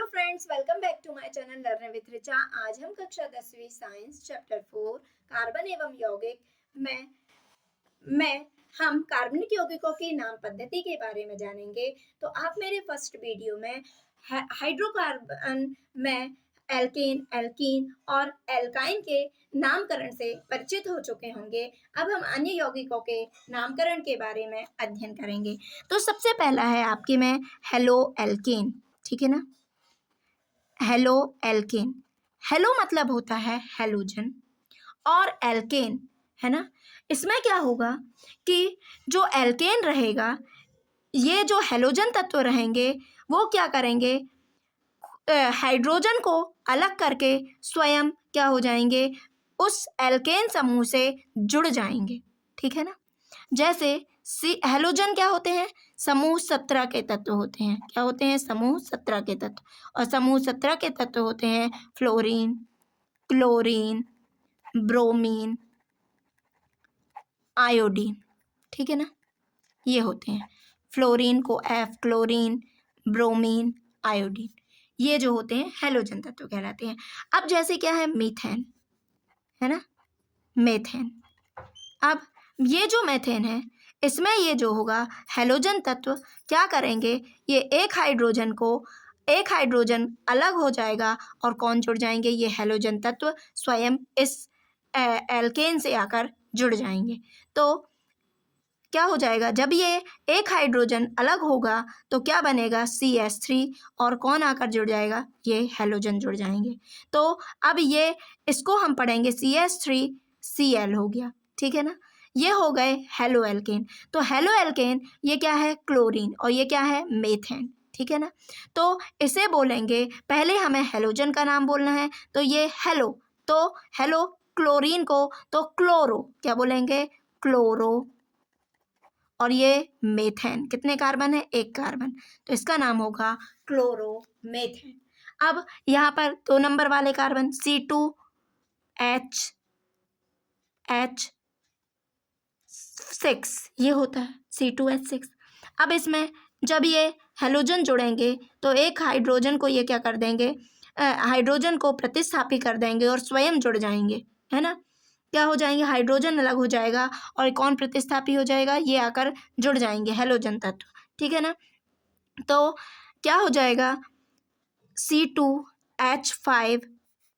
Friends, welcome back to my channel learn with Richa. आज हम कक्षा 10वीं साइंस चैप्टर 4 कार्बन एवं यौगिक में हम कार्बनिक यौगिकों की नाम पद्धति के बारे में जानेंगे। तो आप मेरे फर्स्ट वीडियो में हाइड्रोकार्बन में एल्केन, एल्कीन और एल्काइन के नामकरण से परिचित हो चुके होंगे। अब हम अन्य यौगिकों के नामकरण के बारे में अध्ययन करेंगे। तो सबसे पहला है आपके में हेलो एल्केन, ठीक है ना। हेलो एल्केन, हेलो मतलब होता है हेलोजन और एल्केन है ना। इसमें क्या होगा कि जो एल्केन रहेगा, ये जो हेलोजन तत्व रहेंगे वो क्या करेंगे, हाइड्रोजन को अलग करके स्वयं क्या हो जाएंगे, उस एल्केन समूह से जुड़ जाएंगे, ठीक है ना। जैसे हेलोजन क्या होते हैं, समूह 17 के तत्व होते हैं। क्या होते हैं, समूह 17 के तत्व। और समूह 17 के तत्व होते हैं फ्लोरीन, क्लोरीन, ब्रोमीन, आयोडीन, ठीक है ना। ये होते हैं फ्लोरीन को एफ, क्लोरीन, ब्रोमीन, आयोडीन, ये जो होते हैं हेलोजन तत्व कहलाते हैं। अब जैसे क्या है मीथेन, है ना, मेथेन। अब ये जो मेथेन है, इसमें ये जो होगा हेलोजन तत्व क्या करेंगे, ये एक हाइड्रोजन अलग हो जाएगा और कौन जुड़ जाएंगे, ये हेलोजन तत्व स्वयं इस एल्केन से आकर जुड़ जाएंगे। तो क्या हो जाएगा, जब ये एक हाइड्रोजन अलग होगा तो क्या बनेगा, CH3, और कौन आकर जुड़ जाएगा, ये हेलोजन जुड़ जाएंगे। तो अब ये इसको हम पढ़ेंगे CH3Cl हो गया, ठीक है ना। ये हो गए हेलो एल्केन। तो हेलो एल्केन ये क्या है, क्लोरीन, और ये क्या है, मेथेन, ठीक है ना। तो इसे बोलेंगे, पहले हमें हेलोजन का नाम बोलना है, तो ये हेलो, तो हेलो क्लोरीन को तो क्लोरो क्या बोलेंगे, क्लोरो। और ये मेथेन कितने कार्बन है, एक कार्बन, तो इसका नाम होगा क्लोरोमेथेन। अब यहाँ पर 2 नंबर वाले कार्बन C2H6 ये होता है C2H6। अब इसमें जब ये हेलोजन जुड़ेंगे तो एक हाइड्रोजन को ये क्या कर देंगे, हाइड्रोजन को प्रतिस्थापित कर देंगे और स्वयं जुड़ जाएंगे, है ना। क्या हो जाएंगे, हाइड्रोजन अलग हो जाएगा और कौन प्रतिस्थापी हो जाएगा, ये आकर जुड़ जाएंगे हेलोजन तत्व, ठीक है ना। तो क्या हो जाएगा, C2H5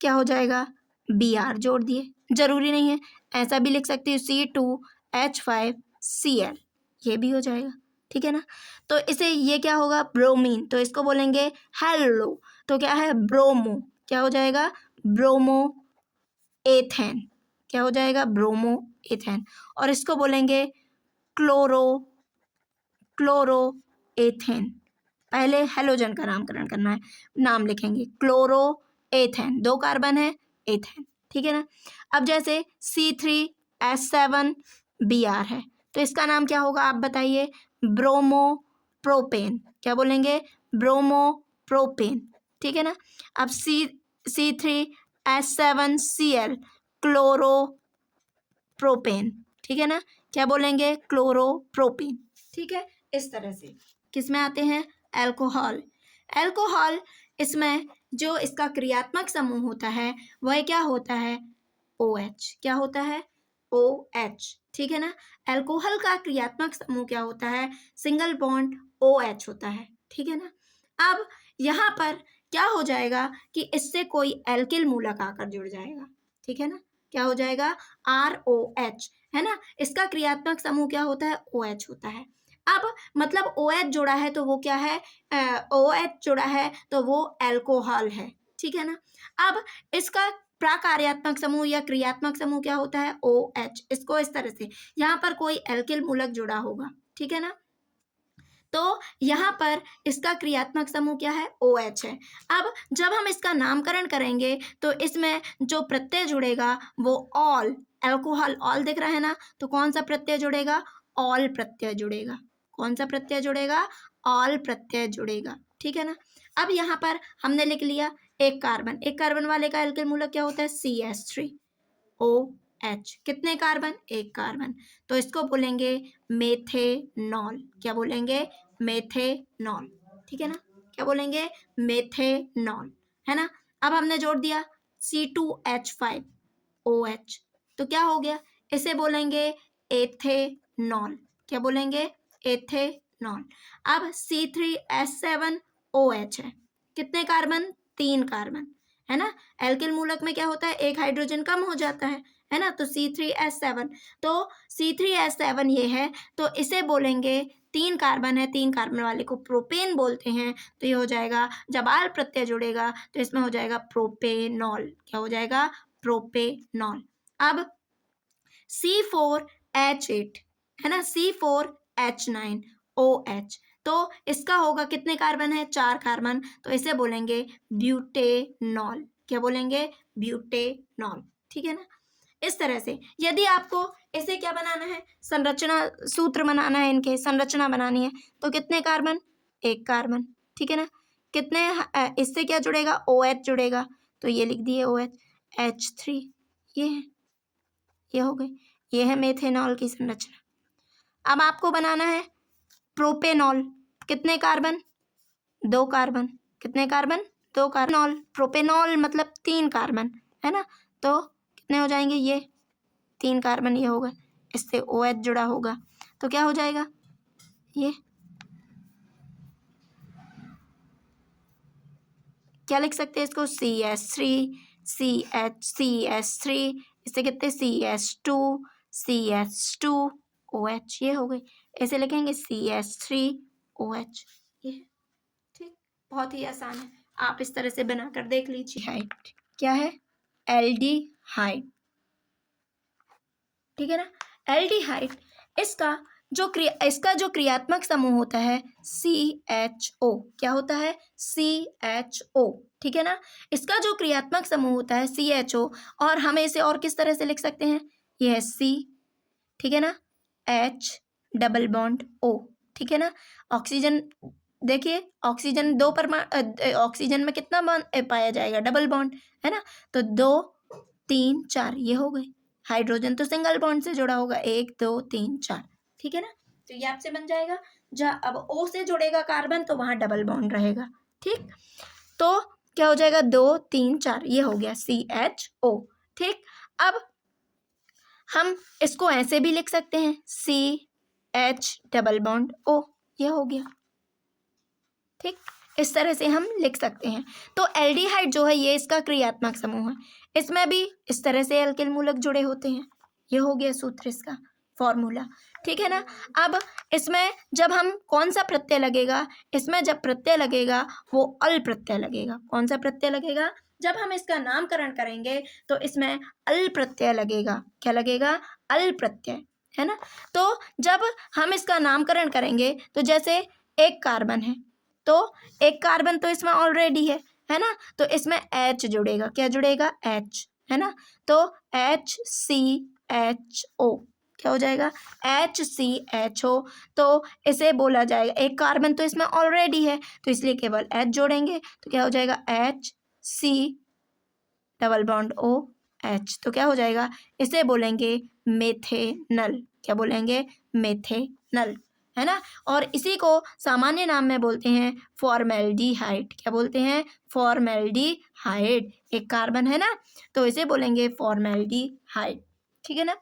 क्या हो जाएगा, Br जोड़ दिए, जरूरी नहीं है, ऐसा भी लिख सकती हूँ C2H5Cl, ये भी हो जाएगा, ठीक है ना। तो इसे ये क्या होगा, ब्रोमीन, तो इसको बोलेंगे हेलो, तो क्या है ब्रोमो, क्या हो जाएगा, ब्रोमो एथेन, क्या हो जाएगा, ब्रोमो एथेन। और इसको बोलेंगे क्लोरो एथेन। पहले हेलोजन का नामकरण करना है, नाम लिखेंगे क्लोरो एथेन, 2 कार्बन है, एथेन, ठीक है ना। अब जैसे C3H7Br है, तो इसका नाम क्या होगा, आप बताइए, ब्रोमो प्रोपेन, क्या बोलेंगे, ब्रोमो प्रोपेन, ठीक है ना। अब C3H7Cl क्लोरो प्रोपेन, ठीक है ना, क्या बोलेंगे, क्लोरोप्रोपेन, ठीक है। इस तरह से किस में आते हैं, अल्कोहल। अल्कोहल, इसमें जो इसका क्रियात्मक समूह होता है वह क्या होता है, OH, क्या होता है, OH, ठीक है ना। अल्कोहल का क्रियात्मक समूह क्या होता है, सिंगल बॉन्ड OH होता है, ठीक है ना। अब यहाँ पर क्या हो जाएगा कि इससे कोई एल्किल मूलक आकर जुड़ जाएगा, ठीक है ना, क्या हो जाएगा, ROH, है ना। इसका क्रियात्मक समूह क्या होता है, OH होता है। अब मतलब OH जुड़ा है तो वो क्या है, OH जुड़ा है तो वो अल्कोहल है, ठीक है ना। अब इसका प्रकार्यात्मक समूह या क्रियात्मक समूह क्या होता है, OH। इसको इस तरह से, यहाँ पर कोई एल्किल मूलक जुड़ा होगा, ठीक है ना। तो यहाँ पर इसका क्रियात्मक समूह क्या है, OH है। अब जब हम इसका नामकरण करेंगे तो इसमें जो प्रत्यय जुड़ेगा वो ऑल, अल्कोहल ऑल दिख रहा है ना, तो कौन सा प्रत्यय जुड़ेगा, ऑल प्रत्यय जुड़ेगा। कौन सा प्रत्यय जुड़ेगा, ऑल प्रत्यय जुड़ेगा, ठीक है ना। अब यहाँ पर हमने लिख लिया एक कार्बन वाले का एल्किल मूलक क्या होता है, CH3OH, कितने कार्बन, एक कार्बन, तो इसको बोलेंगे मेथेनॉल, क्या बोलेंगे, मेथेनॉल, ठीक है ना। क्या बोलेंगे, मेथेनॉल, है ना। अब हमने जोड़ दिया C2H5OH, तो क्या हो गया, इसे बोलेंगे एथेनॉल, क्या बोलेंगे, एथेनॉल। अब C3H7OH है, कितने कार्बन, 3 कार्बन, है ना। एल्किल मूलक में क्या होता है, एक हाइड्रोजन कम हो जाता है ना, तो C3H7, तो C3H7 ये है, तो इसे बोलेंगे, 3 कार्बन है, 3 कार्बन वाले को प्रोपेन बोलते हैं, तो ये हो जाएगा, जब आल प्रत्यय जुड़ेगा तो इसमें हो जाएगा प्रोपेनॉल, क्या हो जाएगा, प्रोपेनॉल। अब C4H8 है ना, C4H9OH, तो इसका होगा, कितने कार्बन है, 4 कार्बन, तो इसे बोलेंगे ब्यूटेनॉल, क्या बोलेंगे, ब्यूटेनॉल, ठीक है ना। इस तरह से यदि आपको इसे क्या बनाना है, संरचना सूत्र बनाना है, इनके संरचना बनानी है, तो कितने कार्बन, 1 कार्बन, ठीक है ना। कितने, इससे क्या जुड़ेगा, OH जुड़ेगा, तो ये लिख दिए OH, H3, ये है, ये हो गई, ये है मेथेनॉल की संरचना। अब आपको बनाना है प्रोपेनॉल, कितने कार्बन, 2 कार्बन, कितने कार्बन, 2 कार्बन, प्रोपेनॉल मतलब 3 कार्बन, है ना, तो कितने हो जाएंगे, ये 3 कार्बन, ये होगा, इससे OH जुड़ा होगा, तो क्या हो जाएगा, ये क्या लिख सकते हैं इसको, CH3, इससे कितने, CH2OH, ये हो गई, ऐसे लिखेंगे CH3OH, ये, ठीक, बहुत ही आसान है, आप इस तरह से बनाकर देख लीजिए। हाइड क्या है, एल्डिहाइड, ठीक है ना। एल्डिहाइड, इसका जो क्रियात्मक समूह होता है CHO, क्या होता है, CHO, ठीक है ना। इसका जो क्रियात्मक समूह होता है CHO, और हम इसे और किस तरह से लिख सकते हैं, ये है C, ठीक है ना, H डबल बॉन्ड O, ठीक है ना। ऑक्सीजन, देखिए ऑक्सीजन ऑक्सीजन में कितना बॉन्ड पाया जाएगा, डबल बॉन्ड, है ना, तो 2 3 4, ये हो गए। हाइड्रोजन तो सिंगल बॉन्ड से जुड़ा होगा, 1 2 3 4, ठीक है ना, तो ये आपसे बन जाएगा। जहाँ अब O से जुड़ेगा कार्बन, तो वहां डबल बॉन्ड रहेगा, ठीक, तो क्या हो जाएगा, 2 3 4, ये हो गया CHO, ठीक। अब हम इसको ऐसे भी लिख सकते हैं, CH डबल बॉन्ड O, ये हो गया, ठीक, इस तरह से हम लिख सकते हैं। तो एल्डिहाइड जो है, ये इसका क्रियात्मक समूह है, इसमें भी इस तरह से एल्किल मूलक जुड़े होते हैं, ये हो गया सूत्र, इसका फॉर्मूला, ठीक है ना। अब इसमें जब हम कौन सा प्रत्यय लगेगा, इसमें जब प्रत्यय लगेगा वो अल प्रत्यय लगेगा, कौन सा प्रत्यय लगेगा, जब हम इसका नामकरण करेंगे तो इसमें अल प्रत्यय लगेगा, क्या लगेगा, अल प्रत्यय, है ना। तो जब हम इसका नामकरण करेंगे, तो जैसे 1 कार्बन है, तो 1 कार्बन तो इसमें ऑलरेडी है ना, तो इसमें H जुड़ेगा, क्या जुड़ेगा, H, है ना, तो HCHO, क्या हो जाएगा, HCHO, तो इसे बोला जाएगा, 1 कार्बन तो इसमें ऑलरेडी है, तो इसलिए केवल H जोड़ेंगे, तो क्या हो जाएगा, HC डबल बॉन्ड OH, तो क्या हो जाएगा, इसे बोलेंगे मेथेनल, क्या बोलेंगे, मेथेनल, है ना। और इसी को सामान्य नाम में बोलते हैं फॉर्मेल्डिहाइड, क्या बोलते हैं, फॉर्मेल्डिहाइड, 1 कार्बन है ना, तो इसे बोलेंगे फॉर्मेल्डिहाइड, ठीक है ना।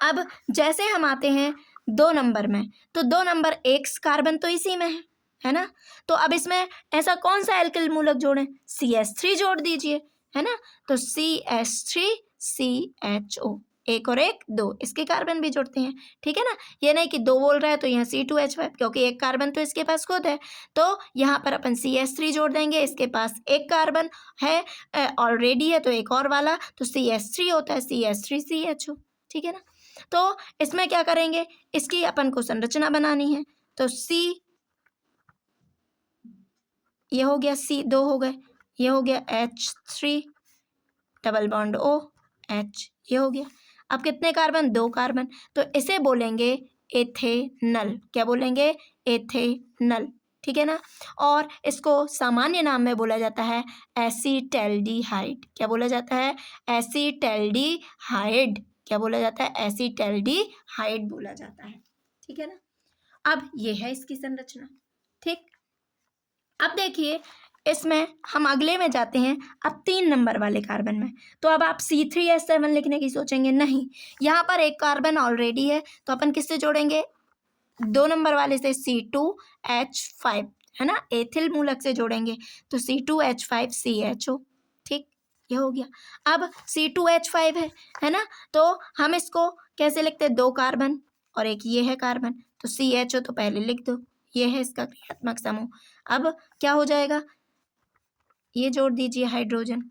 अब जैसे हम आते हैं 2 नंबर में, तो 2 नंबर 1 कार्बन तो इसी में है ना, तो अब इसमें ऐसा कौन सा एल्किल मूलक जोड़ें, CH3 जोड़ दीजिए, है ना, तो CH3CHO, 1 और 1 2, इसके कार्बन भी जोड़ते हैं, ठीक है ना। ये नहीं कि 2 बोल रहा है तो यहाँ C2H5, क्योंकि 1 कार्बन तो इसके पास खुद है, तो यहाँ पर अपन CH3 जोड़ देंगे, इसके पास 1 कार्बन है ऑलरेडी है, तो एक और वाला, तो CH3 होता है, CH3CHO, ठीक है ना। तो इसमें क्या करेंगे, इसकी अपन को संरचना बनानी है, तो C, ये हो गया, C 2 हो गए, ये हो गया H3 डबल बॉन्ड OH, ये हो गया। अब कितने कार्बन, 2 कार्बन, तो इसे बोलेंगे एथेनल, क्या बोलेंगे, एथेनल, ठीक है ना। और इसको सामान्य नाम में बोला जाता है एसीटैल्डिहाइड, क्या बोला जाता है, एसीटैल्डिहाइड, क्या बोला जाता है, एसीटैल्डिहाइड बोला जाता है, ठीक है ना। अब ये है इसकी संरचना, ठीक। अब देखिए इसमें हम अगले में जाते हैं, अब 3 नंबर वाले कार्बन में। तो अब आप C3H7 लिखने की सोचेंगे, नहीं, यहाँ पर एक कार्बन ऑलरेडी है, तो अपन किससे जोड़ेंगे, 2 नंबर वाले से, C2H5, है ना, एथिल मूलक से जोड़ेंगे, तो C2H5CHO। ठीक, ये हो गया। अब C2H5 है ना, तो हम इसको कैसे लिखते हैं, 2 कार्बन और एक ये है कार्बन, तो CHO तो पहले लिख दो, ये है इसका क्रियात्मक समूह। अब क्या हो जाएगा, ये जोड़ दीजिए हाइड्रोजन,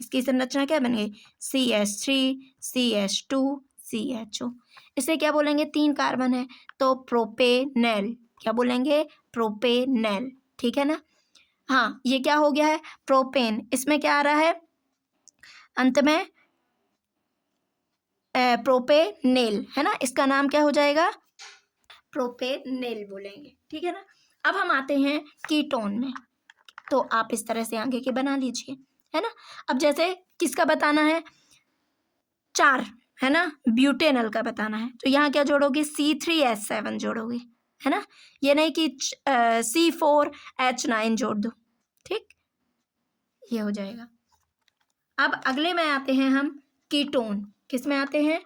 इसकी संरचना क्या बन गई, CH3 CH2 CHO। इसे क्या बोलेंगे, 3 कार्बन है तो प्रोपेनेल, क्या बोलेंगे, प्रोपेनेल। ठीक है ना, हाँ, ये क्या हो गया है, प्रोपेन, इसमें क्या आ रहा है अंत में, प्रोपेनेल, है ना, इसका नाम क्या हो जाएगा, प्रोपेनेल बोलेंगे। ठीक है ना, अब हम आते हैं कीटोन में, तो आप इस तरह से आगे के बना लीजिए, है ना। अब जैसे किसका बताना है, 4, है ना, ब्यूटेनल का बताना है, तो यहाँ क्या जोड़ोगे, C3H7 जोड़ोगे, है ना, ये नहीं कि C4H9 जोड़ दो। ठीक, ये हो जाएगा। अब अगले में आते हैं हम कीटोन, किस में आते हैं,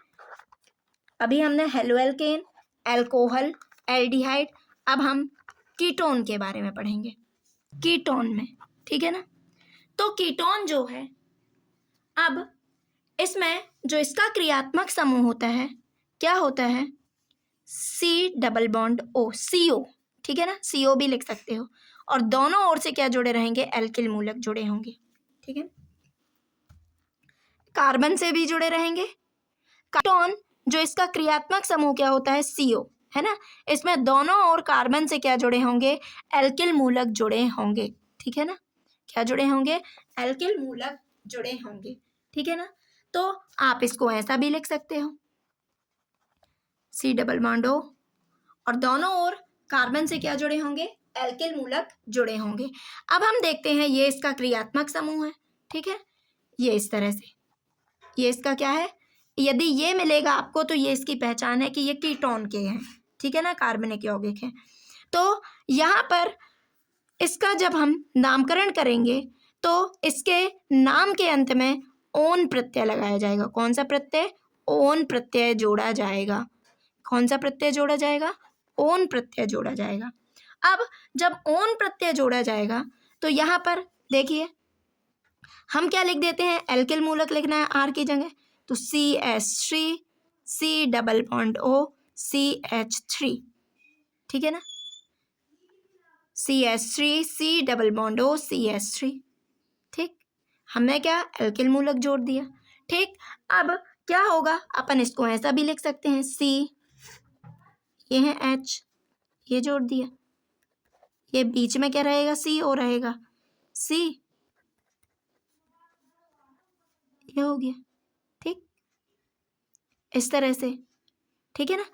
अभी हमने हेलोएल्केन, एल्कोहल, एल्डिहाइड, अब हम कीटोन के बारे में पढ़ेंगे, कीटोन में। ठीक है ना, तो कीटोन जो है, अब इसमें जो इसका क्रियात्मक समूह होता है, क्या होता है, C+O, CO। ठीक है ना, CO भी लिख सकते हो, और दोनों ओर से क्या जुड़े रहेंगे, एल्किल मूलक जुड़े होंगे। ठीक है, कार्बन से भी जुड़े रहेंगे। कीटोन जो इसका क्रियात्मक समूह क्या होता है, CO, है ना, इसमें दोनों ओर कार्बन से क्या जुड़े होंगे, एल्किल मूलक जुड़े होंगे। ठीक है ना, क्या जुड़े होंगे, एल्किल मूलक जुड़े होंगे। ठीक है ना, तो आप इसको ऐसा भी लिख सकते हो, C+O, और दोनों ओर कार्बन से क्या जुड़े होंगे, एल्किल मूलक जुड़े होंगे। अब हम देखते हैं, ये इसका क्रियात्मक समूह है। ठीक है, ये इस तरह से, ये इसका क्या है, यदि ये मिलेगा आपको तो ये इसकी पहचान है कि ये कीटोन के हैं। ठीक है ना, कार्बनिक यौगिक है। तो यहाँ पर इसका जब हम नामकरण करेंगे तो इसके नाम के अंत में ओन प्रत्यय लगाया जाएगा। कौन सा प्रत्यय, ओन प्रत्यय जोड़ा जाएगा। कौन सा प्रत्यय जोड़ा जाएगा, ओन प्रत्यय जोड़ा जाएगा। अब जब ओन प्रत्यय जोड़ा जाएगा तो यहाँ पर देखिए हम क्या लिख देते हैं, एल्किल मूलक लिखना है R की जगह, तो CH3 C+O CH3। ठीक है ना, CH3 C+O CH3। ठीक, हमने क्या, एल्किल मूलक जोड़ दिया। ठीक, अब क्या होगा, अपन इसको ऐसा भी लिख सकते हैं, C, ये है H, ये जोड़ दिया, ये बीच में क्या रहेगा, CO रहेगा, C, ये हो गया। ठीक, इस तरह से। ठीक है ना,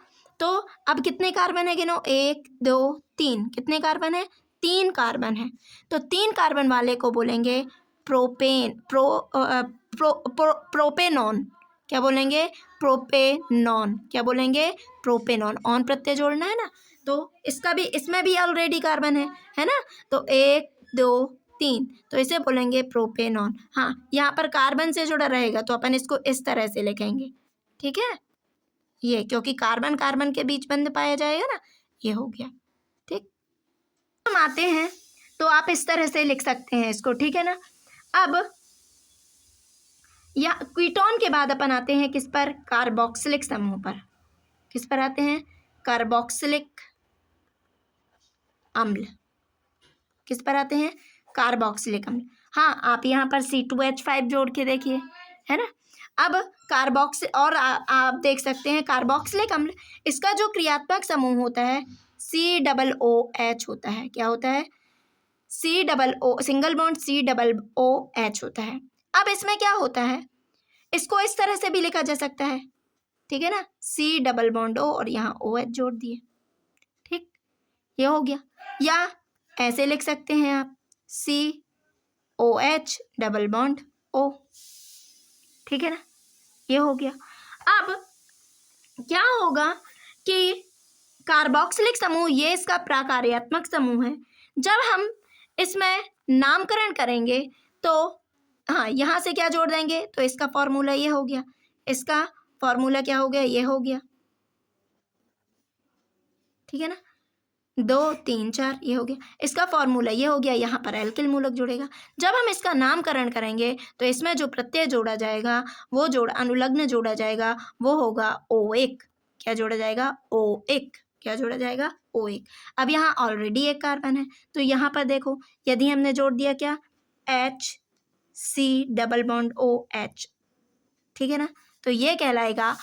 तो अब कितने कार्बन है गिनो, 1 2 3, कितने कार्बन है, 3 कार्बन है, तो 3 कार्बन वाले को बोलेंगे प्रोपेन, प्रोपेनॉन। क्या बोलेंगे, प्रोपेनॉन। क्या बोलेंगे, प्रोपेनॉन। ऑन प्रत्यय जोड़ना है ना, तो इसका भी, इसमें भी ऑलरेडी कार्बन है ना, तो 1 2 3, तो इसे बोलेंगे प्रोपेनॉन। हाँ, यहाँ पर कार्बन से जुड़ा रहेगा तो अपन इसको इस तरह से लिखेंगे। ठीक है, ये क्योंकि कार्बन कार्बन के बीच बंध पाया जाएगा ना, ये हो गया। ठीक, हम आते हैं तो आप इस तरह से लिख सकते हैं इसको। ठीक है ना, अब या कीटोन के बाद अपन आते हैं किस पर, कार्बोक्सिलिक समूह पर। किस पर आते हैं, कार्बोक्सिलिक अम्ल। किस पर आते हैं, कार्बोक्सिलिक अम्ल। हाँ, आप यहाँ पर C2H5 जोड़ के देखिए, है ना। अब कार्बोक्स और आप देख सकते हैं कार्बोक्सिलिक अम्ल, इसका जो क्रियात्मक समूह होता है COOH होता है। क्या होता है, COO, सिंगल बॉन्ड COOH होता है। अब इसमें क्या होता है, इसको इस तरह से भी लिखा जा सकता है। ठीक है ना, C+O और यहाँ OH जोड़ दिए। ठीक, ये हो गया। या ऐसे लिख सकते हैं आप, COH O। ठीक है ना, ये हो गया। अब क्या होगा कि कार्बोक्सिलिक समूह ये इसका प्रकार्यात्मक समूह है। जब हम इसमें नामकरण करेंगे तो हाँ, यहाँ से क्या जोड़ देंगे, तो इसका फॉर्मूला ये हो गया, इसका फॉर्मूला क्या हो गया, ये हो गया, ठीक है ना, 2 3 4 ये हो गया, इसका फॉर्मूला ये हो गया। यहाँ पर एल्किल मूलक जुड़ेगा। जब हम इसका नामकरण करेंगे तो इसमें जो प्रत्यय जोड़ा जाएगा, वो अनुलग्न जोड़ा जाएगा, वो होगा O1। क्या जोड़ा जाएगा, O1। क्या जोड़ा जाएगा, O1। अब यहाँ ऑलरेडी एक कार्बन है, तो यहाँ पर देखो, यदि हमने जोड़ दिया क्या, HC डबल बॉन्ड OH, ठीक है ना, तो ये कहलाएगा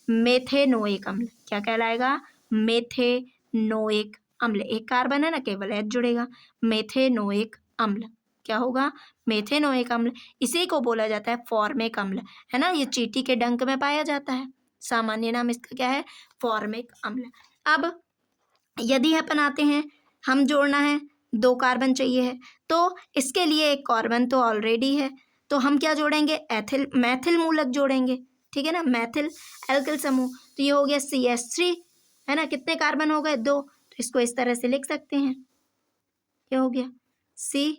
मेथेनोइक अम्ल। क्या कहलाएगा, मेथेनोइक अम्ल। एक कार्बन है ना, केवल H जुड़ेगा, मेथेनोइक अम्ल। क्या होगा, मेथेनोइक अम्ल। इसी को बोला जाता है फॉर्मिक अम्ल, है ना, ये चींटी के डंक में पाया जाता है। सामान्य नाम इसका क्या है, फॉर्मिक अम्ल। अब यदि अपन आते हैं, हम जोड़ना है, 2 कार्बन चाहिए है, तो इसके लिए एक कार्बन तो ऑलरेडी है, तो हम क्या जोड़ेंगे, मैथिल मूलक जोड़ेंगे, ठीक है ना, मैथिल एल्किल समूह। तो ये हो गया CH3, है ना, कितने कार्बन हो गए, 2। तो इसको इस तरह से लिख सकते हैं, ये हो गया C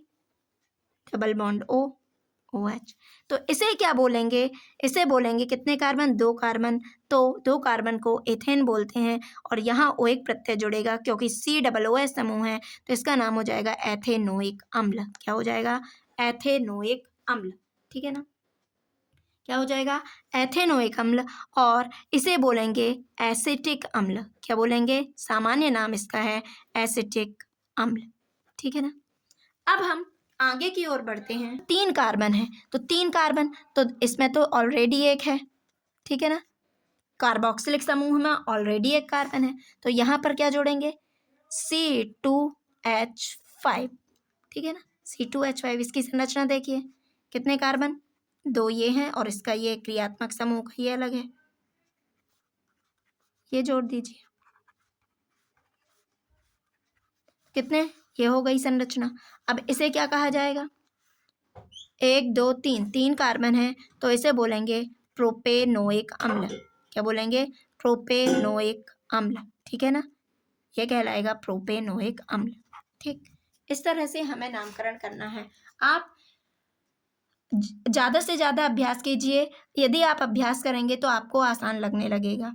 डबल बॉन्ड OH। तो इसे क्या बोलेंगे, इसे बोलेंगे कितने कार्बन, 2 कार्बन। तो 2 कार्बन को एथेन बोलते हैं, और यहाँ O1 प्रत्यय जुड़ेगा क्योंकि COOH समूह है, तो इसका नाम हो जाएगा एथेनोइक अम्ल। क्या हो जाएगा, एथेनोइक अम्ल, ठीक है ना, क्या हो जाएगा, एथेनोइक अम्ल। और इसे बोलेंगे एसिटिक अम्ल। क्या बोलेंगे, सामान्य नाम इसका है एसिटिक अम्ल, ठीक है ना। अब हम आगे की ओर बढ़ते हैं। 3 कार्बन है, तो 3 कार्बन, तो इसमें तो ऑलरेडी एक है, ठीक है ना, कार्बोक्सिलिक समूह में ऑलरेडी एक कार्बन है, तो यहाँ पर क्या जोड़ेंगे, C2H5, ठीक है ना, C2H5। इसकी संरचना देखिए, कितने कार्बन, 2 ये हैं, और इसका ये क्रियात्मक समूह का ये अलग है, ये जोड़ दीजिए, कितने, ये हो गई संरचना। अब इसे क्या कहा जाएगा, 1 2 3 कार्बन है, तो इसे बोलेंगे प्रोपेनोइक अम्ल। क्या बोलेंगे, प्रोपेनोइक अम्ल, ठीक है ना, ये कहलाएगा प्रोपेनोइक अम्ल। ठीक, इस तरह से हमें नामकरण करना है। आप ज़्यादा से ज़्यादा अभ्यास कीजिए। यदि आप अभ्यास करेंगे तो आपको आसान लगने लगेगा।